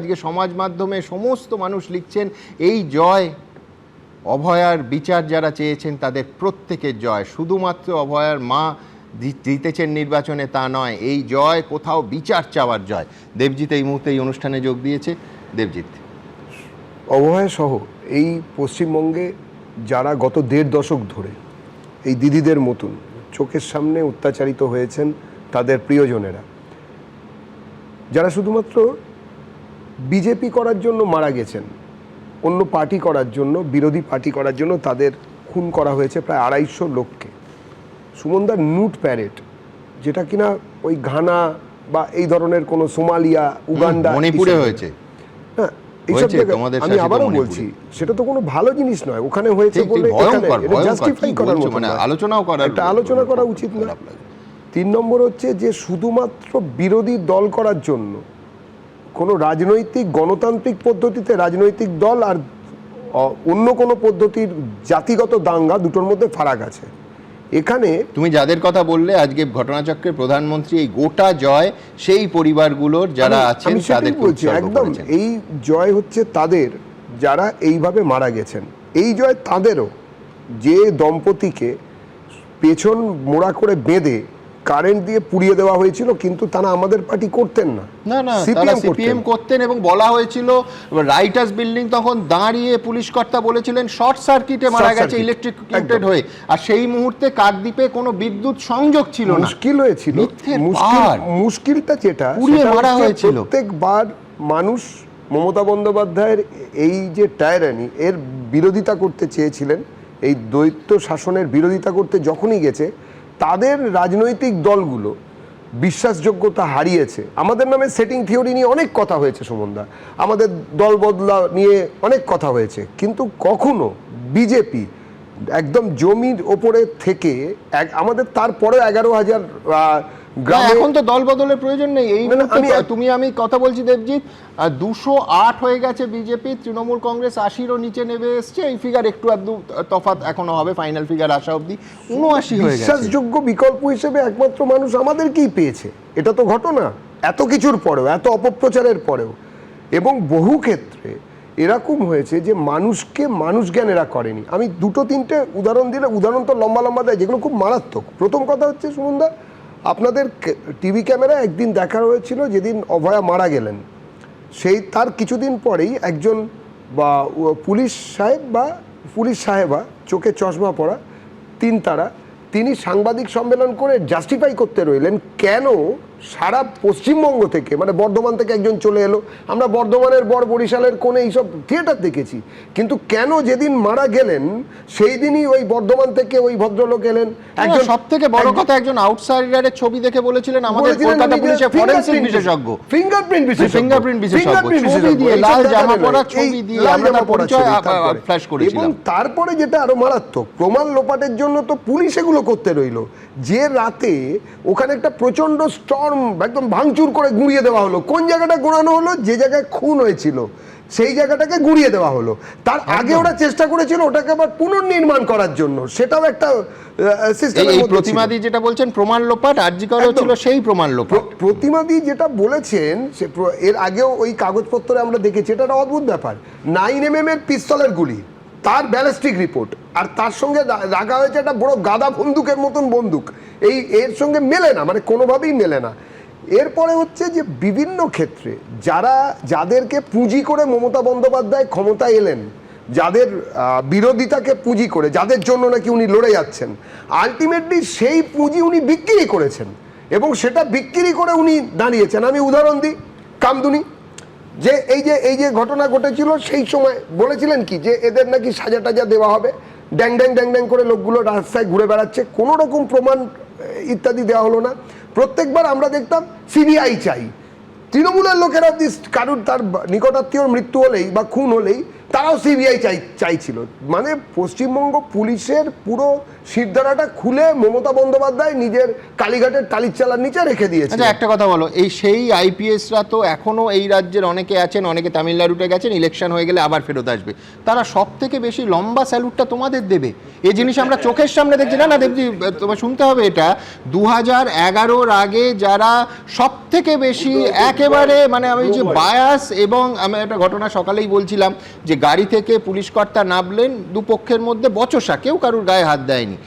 আজকে সমাজ মাধ্যমে সমস্ত মানুষ লিখছেন এই জয় অভয়ার বিচার যারা চেয়েছেন তাদের প্রত্যেকের জয়, শুধুমাত্র অভয়ার মা জিতেছেন নির্বাচনে তা নয়, এই জয় কোথাও বিচার চাওয়ার জয়। দেবজিৎ এই মুহূর্তে এই অনুষ্ঠানে যোগ দিয়েছে। দেবজিৎ, অভয়া সহ এই পশ্চিমবঙ্গে যারা গত 1.5 দশক ধরে এই দিদিদের মতন চোখের সামনে অত্যাচারিত হয়েছেন তাদের প্রিয়জনেরা, যারা শুধুমাত্র বিজেপি করার জন্য মারা গেছেন, অন্য পার্টি করার জন্য, বিরোধী পার্টি করার জন্য তাদের খুন করা হয়েছে প্রায় 250 লোককে। সুমনদার নুট প্যারেড, যেটা কিনা ওই ঘানা বা এই ধরনের কোনো সোমালিয়া, উগান্ডা, মণিপুরে হয়েছে, হ্যাঁ এইসব আমি আবারও বলছি সেটা তো কোনো ভালো জিনিস নয়। ওখানে হয়েছে বলে জাস্টিফাই করার মতো না, আলোচনা করা উচিত না। 3 নম্বর হচ্ছে যে শুধুমাত্র বিরোধী দল করার জন্য কোনো রাজনৈতিক গণতান্ত্রিক পদ্ধতিতে রাজনৈতিক দল আর অন্য কোনো পদ্ধতির জাতিগত দাঙ্গা, দুটোর মধ্যে ফারাক আছে। এখানে তুমি যাদের কথা বললে আজকে ঘটনাচক্রের প্রধানমন্ত্রী এই গোটা জয় সেই পরিবারগুলোর যারা আছেন তাদের বলছি, একদম এই জয় হচ্ছে তাদের যারা এইভাবে মারা গেছেন। এই জয় তাদেরও, যে দম্পতিকে পেছন মোড়া করে বেঁধে কারেন্ট দিয়ে পুড়িয়ে দেওয়া হয়েছিল, কিন্তু তারা আমাদের পার্টি করতেন না, তারা সিপিএম করতেন। এবং বলা হয়েছিল রাইটার্স বিল্ডিং তখন দাঁড়িয়ে পুলিশ কর্তা বলেছিলেন শর্ট সার্কিটে মারা গেছে, ইলেকট্রিকিউটেড হয়ে। আর সেই মুহূর্তে কাকদ্বীপে কোনো বিদ্যুৎ সংযোগ ছিল না, মুশকিল হয়েছিল। মুশকিলটা যেটা মারা হয়েছিল, প্রত্যেকবার মানুষ মমতা বন্দ্যোপাধ্যায়ের এই যে টায়ারানি এর বিরোধিতা করতে চেয়েছিলেন, এই দ্বৈত শাসনের বিরোধিতা করতে যখনই গেছে তাদের রাজনৈতিক দলগুলো বিশ্বাসযোগ্যতা হারিয়েছে। আমাদের নামে সেটিং থিওরি নিয়ে অনেক কথা হয়েছে সুমনদা, আমাদের দল বদলা নিয়ে অনেক কথা হয়েছে, কিন্তু কখনো বিজেপি একদম জমির ওপরে থেকে আমাদের তারপরে 11,000 গ্রামে, এখন তো দল বদলের প্রয়োজন নেই। এই আমি কথা বলছি দেবজিৎ, 208 হয়ে গেছে বিজেপি, তৃণমূল কংগ্রেস 80-ও নিচে নেমে এসছে। এই ফিগার একটু আধটু তফাৎ এখনো হবে, ফাইনাল ফিগার আসা অবধি 79 হয়ে গেছে। বিশ্বাসযোগ্য বিকল্প হিসেবে একমাত্র মানুষ আমাদেরকেই পেয়েছে। এটা তো ঘটনা, এত কিছুর পরেও, এত অপপ্রচারের পরেও। এবং বহু ক্ষেত্রে এরকম হয়েছে যে মানুষকে মানুষ জ্ঞান এরা করেনি। আমি 2-3টে উদাহরণ দিলে, উদাহরণ তো লম্বা লম্বা দেয় যেগুলো খুব মারাত্মক। প্রথম কথা হচ্ছে সুমনদা, আপনাদের টিভি ক্যামেরায় একদিন দেখা হয়েছিল যেদিন অভয়া মারা গেলেন, সেই তার কিছুদিন পরেই একজন বা পুলিশ সাহেব বা পুলিশ সাহেবা, চোখে চশমা পরা, 3 তারা, তিনি সাংবাদিক সম্মেলন করে জাস্টিফাই করতে রইলেন কেন সারা পশ্চিমবঙ্গ থেকে, মানে বর্ধমান থেকে একজন চলে এলো। আমরা বর্ধমানের বরিশালের কোণে এইসব থিয়েটার দেখেছি, কিন্তু কেন যেদিন মারা গেলেন সেই দিনই ওই বর্ধমান থেকে ওই ভদ্রলোক এলেন। একজন সবথেকে বড় কথা, একজন আউটসাইডারের ছবি দেখে বলেছিলেন আমাদের কলকাতা পুলিশের ফরেনসিক বিশেষজ্ঞ, ফিঙ্গারপ্রিন্ট বিশেষজ্ঞ, দিয়ে লাল জামা পরা ছবি দিয়ে আমরা তার পরিচয় ফ্ল্যাশ করেছিলাম। এবং তারপরে যেটা আরো মারাত্মক, প্রমাণ লোপাটের জন্য তো পুলিশ এগুলো করতে রইল। যে রাতে ওখানে একটা প্রচন্ড স্টর্ম একদম ভাঙচুর করে গুঁড়িয়ে দেওয়া হলো। কোন জায়গাটা গোড়ানো হলো? যে জায়গায় খুন হয়েছিল সেই জায়গাটাকে গুঁড়িয়ে দেওয়া হলো। তার আগে ওরা চেষ্টা করেছিল ওটাকে আবার পুনর্নির্মাণ করার জন্য, সেটাও একটা সিস্টেমের মধ্যে ছিল। প্রতিমাদি যেটা বলছেন প্রমাণ লোপাট, আরজিকরও ছিল সেই প্রমাণ লোপাট। প্রতিমাদি যেটা বলেছেন সে এর আগেও ওই কাগজপত্রে আমরা দেখেছি, এটা একটা অদ্ভুত ব্যাপার। 9mm এর পিস্তলের গুলি, তার ব্যালিস্টিক রিপোর্ট, আর তার সঙ্গে রাখা হয়েছে একটা বড় গাদা বন্দুকের মতন বন্দুক, এর সঙ্গে মেলে না, মানে কোনোভাবেই মেলে না। এরপরে হচ্ছে যে বিভিন্ন ক্ষেত্রে যাদেরকে পুঁজি করে মমতা বন্দ্যোপাধ্যায় ক্ষমতায় এলেন, যাদের বিরোধিতাকে পুঁজি করে, যাদের জন্য নাকি উনি লড়ে যাচ্ছেন, আলটিমেটলি সেই পুঁজি উনি বিক্রি করেছেন এবং সেটা বিক্রি করে উনি দাঁড়িয়েছেন। আমি উদাহরণ দিই, কামদুনি, যে এই যে ঘটনা ঘটেছিল সেই সময় বলেছিলেন কি যে এদের নাকি সাজা টাজা দেওয়া হবে, ড্যাং ড্যাং ড্যাং ড্যাং করে লোকগুলো রাস্তায় ঘুরে বেড়াচ্ছে, কোনো রকম প্রমাণ ইত্যাদি দেওয়া হলো না। প্রত্যেকবার আমরা দেখতাম সিবিআই চাই, তৃণমূলের লোকেরা কারুর তার নিকটাত্মীয়র মৃত্যু হলেই বা খুন হলেই তারাও সিবিআই চাইছিল। মানে পশ্চিমবঙ্গ পুলিশের পুরো শিরদাঁড়াটা খুলে মমতা বন্দ্যোপাধ্যায় নিজের কালীঘাটের টালির চালার নিচে রেখে দিয়েছে। আচ্ছা, একটা কথা বলো, এই সেই আইপিএসরা তো এখনো এই রাজ্যের অনেকে আছেন, অনেকে তামিলনাড়ুতে গেছেন, ইলেকশন হয়ে গেলে আবার ফেরত আসবে, তারা সব থেকে বেশি লম্বা স্যালুটটা তোমাদের দেবে। এই জিনিস আমরা চোখের সামনে দেখছি। না দেবজি, তোমার শুনতে হবে, এটা 2011-র আগে যারা সব থেকে বেশি একেবারে মানে আমি যে বায়াস, এবং আমি একটা ঘটনা সকালেই বলছিলাম যে গাড়ি থেকে পুলিশ কর্তা নামলেন, দুপক্ষের মধ্যে বচসা, কেউ কারুর গায়ে হাত দেয়নি।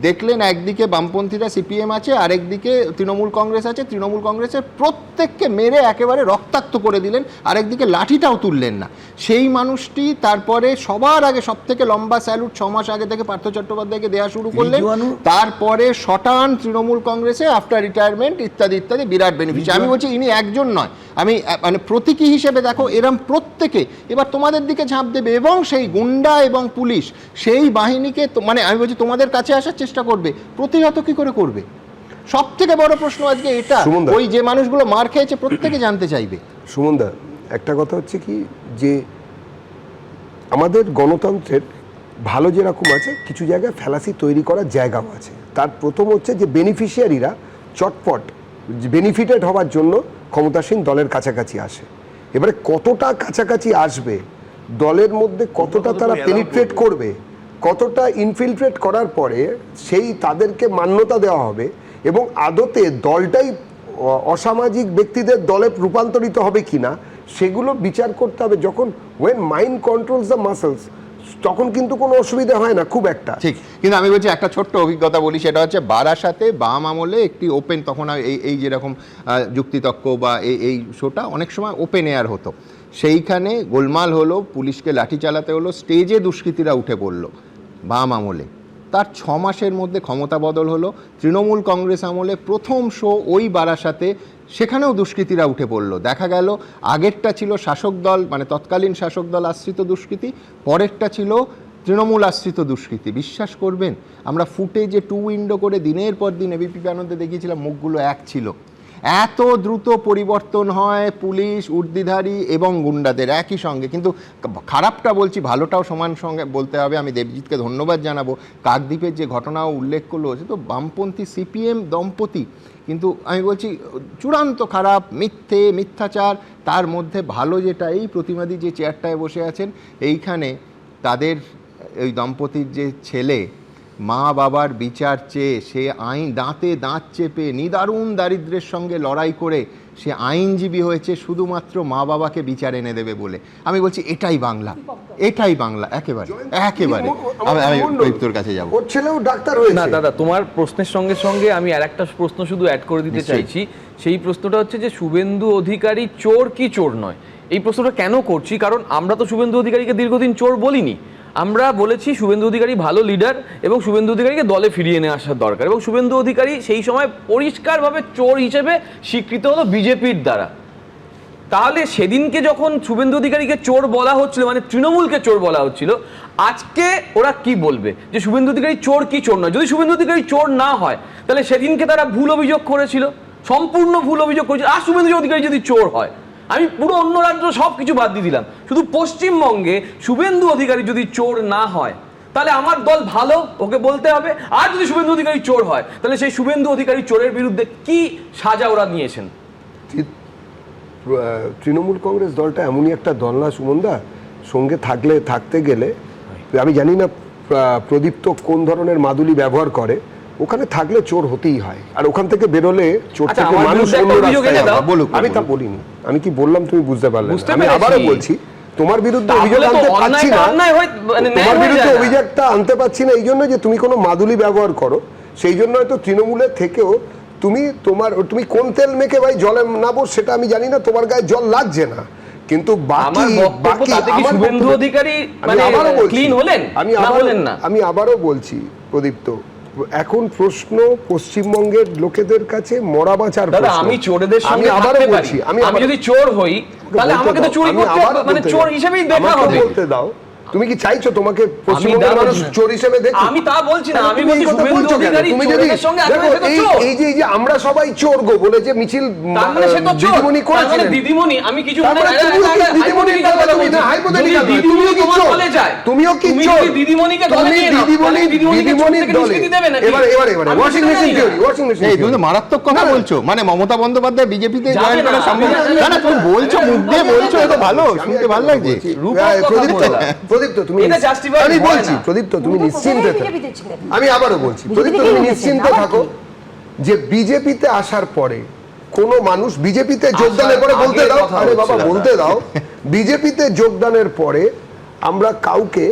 দেখলেন একদিকে বামপন্থীরা সিপিএম আছে, আরেকদিকে তৃণমূল কংগ্রেস আছে, তৃণমূল কংগ্রেসের প্রত্যেককে মেরে একেবারে রক্তাক্ত করে দিলেন, আরেকদিকে লাঠিটাও তুললেন না। সেই মানুষটি তারপরে সবার আগে সব থেকে লম্বা স্যালুট 6 মাস আগে থেকে পার্থ চট্টোপাধ্যায়কে দেওয়া শুরু করলেন, তারপরে শটান তৃণমূল কংগ্রেসে আফটার রিটায়ারমেন্ট ইত্যাদি ইত্যাদি, বিরাট বেনিফিশিয়ারি। আমি বলছি ইনি একজন নয়, আমি মানে প্রতীকী হিসেবে দেখো এরম প্রত্যেকে এবার তোমাদের দিকে ঝাঁপ দেবে, এবং সেই গুন্ডা এবং পুলিশ সেই বাহিনীকে মানে আমি বলছি তোমাদের কাছে আসার চেষ্টা করবে, প্রতিহত কি করে করবে? সব থেকে বড় প্রশ্ন আজকে এটা। ওই যে মানুষগুলো মার খেয়েছে প্রত্যেকে জানতে চাইবে। সুমনদা, একটা কথা হচ্ছে কি, যে আমাদের গণতন্ত্রের ভালো যেরকম আছে, কিছু জায়গায় ফ্যালাসি তৈরি করার জায়গাও আছে। তার প্রথম হচ্ছে যে বেনিফিশিয়ারিরা চটপট বেনিফিটেড হওয়ার জন্য ক্ষমতাসীন দলের কাছাকাছি আসে। এবারে কতটা কাছাকাছি আসবে, দলের মধ্যে কতটা তারা পেনিট্রেট করবে, কতটা ইনফিলট্রেট করার পরে সেই তাদেরকে মান্যতা দেওয়া হবে, এবং আদতে দলটাই অসামাজিক ব্যক্তিদের দলে রূপান্তরিত হবে কিনা, সেগুলো বিচার করতে হবে। যখন when mind controls the muscles, তখন কিন্তু কোনো অসুবিধা হয় না খুব একটা। ঠিক, কিন্তু আমি বলছি একটা ছোট্ট অভিজ্ঞতা বলি, সেটা হচ্ছে বারাসাতে বাম আমলে একটি ওপেন, তখন এই যেরকম যুক্তিতক্ক বা এই শোটা অনেক সময় ওপেন এয়ার হতো, সেইখানে গোলমাল হলো, পুলিশকে লাঠি চালাতে হলো, স্টেজে দুষ্কৃতীরা উঠে পড়লো বাম আমলে। তার 6 মাসের মধ্যে ক্ষমতা বদল হলো। তৃণমূল কংগ্রেস আমলে প্রথম শো ওই বারাসাতে, সেখানেও দুষ্কৃতীরা উঠে পড়লো। দেখা গেল আগেরটা ছিল শাসক দল মানে তৎকালীন শাসক দল আশ্রিত দুষ্কৃতী, পরেরটা ছিল তৃণমূল আশ্রিত দুষ্কৃতী। বিশ্বাস করবেন, আমরা ফুটেজে 2 উইন্ডো করে দিনের পর দিন এবিপি আনন্দে দেখিয়েছিলাম, মুখগুলো এক ছিল। এত দ্রুত পরিবর্তন হয় পুলিশ, উর্দিধারী এবং গুন্ডাদের একই সঙ্গে। কিন্তু খারাপটা বলছি, ভালোটাও সমান সঙ্গে বলতে হবে। আমি দেবজিৎকে ধন্যবাদ জানাবো, কাকদ্বীপের যে ঘটনাও উল্লেখ করলো, সে তো বামপন্থী সিপিএম দম্পতি, কিন্তু আমি বলছি চূড়ান্ত খারাপ, মিথ্যাচার। তার মধ্যে ভালো যেটা, এই প্রতিবাদী যে চেয়ারটায় বসে আছেন, এইখানে তাদের ওই দম্পতির যে ছেলে, মা বাবার বিচার চেয়ে সে দাঁতে দাঁত চেপে নিদারুণ দারিদ্র্যের সঙ্গে লড়াই করে সে আইনজীবী হয়েছে শুধুমাত্র মা বাবাকে বিচার এনে দেবে বলে। আমি বলছি এটাই বাংলা, এটাই বাংলা, একেবারে একেবারে। আমি তোর কাছে যাবো। ওর ছেলেও ডাক্তার হয়েছে। না দাদা, তোমার প্রশ্নের সঙ্গে সঙ্গে আমি আরেকটা প্রশ্ন শুধু অ্যাড করে দিতে চাইছি। সেই প্রশ্নটা হচ্ছে যে শুভেন্দু অধিকারী চোর কি চোর নয়। এই প্রশ্নটা কেন করছি, কারণ আমরা তো শুভেন্দু অধিকারীকে দীর্ঘদিন চোর বলিনি। আমরা বলেছি শুভেন্দু অধিকারী ভালো লিডার এবং শুভেন্দু অধিকারীকে দলে ফিরিয়ে নিয়ে আসার দরকার, এবং শুভেন্দু অধিকারী সেই সময় পরিষ্কারভাবে চোর হিসেবে স্বীকৃত হলো বিজেপির দ্বারা। তাহলে সেদিনকে যখন শুভেন্দু অধিকারীকে চোর বলা হচ্ছিল, মানে তৃণমূলকে চোর বলা হচ্ছিল, আজকে ওরা কি বলবে যে শুভেন্দু অধিকারী চোর কি চোর নয়? যদি শুভেন্দু অধিকারী চোর না হয়, তাহলে সেদিনকে তারা ভুল অভিযোগ করেছিল, সম্পূর্ণ ভুল অভিযোগ করেছিল। আর শুভেন্দু অধিকারী যদি চোর হয়, আমি পুরো অন্য রাজ্য সব কিছু বাদ দিয়ে দিলাম, শুধু পশ্চিমবঙ্গে শুভেন্দু অধিকারী যদি চোর না হয়, তাহলে আমার দল ভালো, ওকে বলতে হবে। আর যদি শুভেন্দু অধিকারী চোর হয়, তাহলে সেই শুভেন্দু অধিকারী চোরের বিরুদ্ধে কি সাজা ওরা নিয়েছেন? তৃণমূল কংগ্রেস দলটা এমনই একটা দল না সুমনদা, সঙ্গে থাকতে গেলে, আমি জানি না প্রদীপ্ত কোন ধরনের মাদুলি ব্যবহার করে, ওখানে থাকলে চোর হতেই হয়, আর ওখান থেকে বেরোলে চোর থেকে মানুষ অন্য রাস্তায়। আমি তা বলিনি, আমি কি বললাম তুমি বুঝতে পারলে? আমি আবারও বলছি, তোমার বিরুদ্ধে অভিযোগ আনতে পারছি না, তোমার বিরুদ্ধে অভিযোগটা আনতে পারছি না এই জন্য যে তুমি কোনো মাদুলি ব্যবহার করো। সেই জন্য হয়তো তৃণমূলের থেকেও তুমি কোন তেল মেখে ভাই জলে নাবো সেটা আমি জানি না, তোমার গায়ে জল লাগছে না, কিন্তু আমি আবারও বলছি প্রদীপ্ত, এখন প্রশ্ন পশ্চিমবঙ্গের লোকেদের কাছে মরা বাঁচার প্রশ্ন। আমি চোরদের সঙ্গে থাকতে পারি, আমি যদি চোর হই তাহলে আমাকে তো চুরি করতে, মানে চোর হিসেবেই দেখা হবে। বলতে দাও, তুমি কি চাইছো তোমাকে পশ্চিমবঙ্গের তা মানুষ বলছি না। চোর হিসেবে দেখো? আমি তা বলছি না, তাহলে আমি তুমি এই বলছি কথা শুভেন্দু বলছো কেন? অধিকারী তুমি চোরেদের যদি সঙ্গে দেখো আগ্রহে তো চোর। এই যে আমরা সবাই চোর গো বলে যে মিছিল তার মানে সে তো চোর। দিদিমণি তার মানে করেছিলেন, দিদিমণি, আমি কিছু তারপরে মানে তুমিও কি একটা দিদিমণির hypothetical দলে কথা তুমি না, বলছি। hypothetical যদি নয়, দিদিমণি তুমিও কি তোমার চোর? দলে যায়, তুমিও কি তুমি চোর? যদি দিদিমণিকে দলে তুমি নিয়ে নাও, তাহলে দিদিমণিকে চোর দিদিমণির থেকে দলে নিষ্কৃতি দেবে নাকি? এবারে আমি ওয়াশিং সেটা মেশিন জানি না। থিওরি, ওয়াশিং মেশিন এই তুমি তো মারাত্মক কথা বলছো, মানে মমতা বন্দ্যোপাধ্যায় বিজেপিতে যাবে জয়েন করা না, সম্ভব আমি না, না তুমি বলছো মুখ দিয়ে বলছো, এত ভালো শুনতে ভালো লাগছে। রূপক কথা বললাম। প্রদীপ্ত তুমি এটা justify আমি হয় বলছি না। প্রদীপ্ত তুমি উনি তো নিশ্চিন্তে প্রথমেই থাকো। বিজেপিতে ছিলেন। আমি আবারও বলছি বিজেপি প্রদীপ্ত থেকেই তুমি উঠেছেন, নিশ্চিন্তে আবার থাকো কি? যে বিজেপিতে আসার পরে কোন মানুষ বিজেপিতে যোগদানের পরে আসার বলতে আগের দাও, কথা আরে হচ্ছে বাবা দাদা। বলতে দাও, বিজেপিতে যোগদানের পরে আমরা কাউকে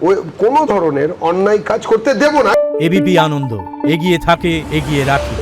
ওই কোনো ধরনের অন্যায় কাজ করতে দেব না। এবিপি আনন্দ এগিয়ে থাকে, এগিয়ে রাখে।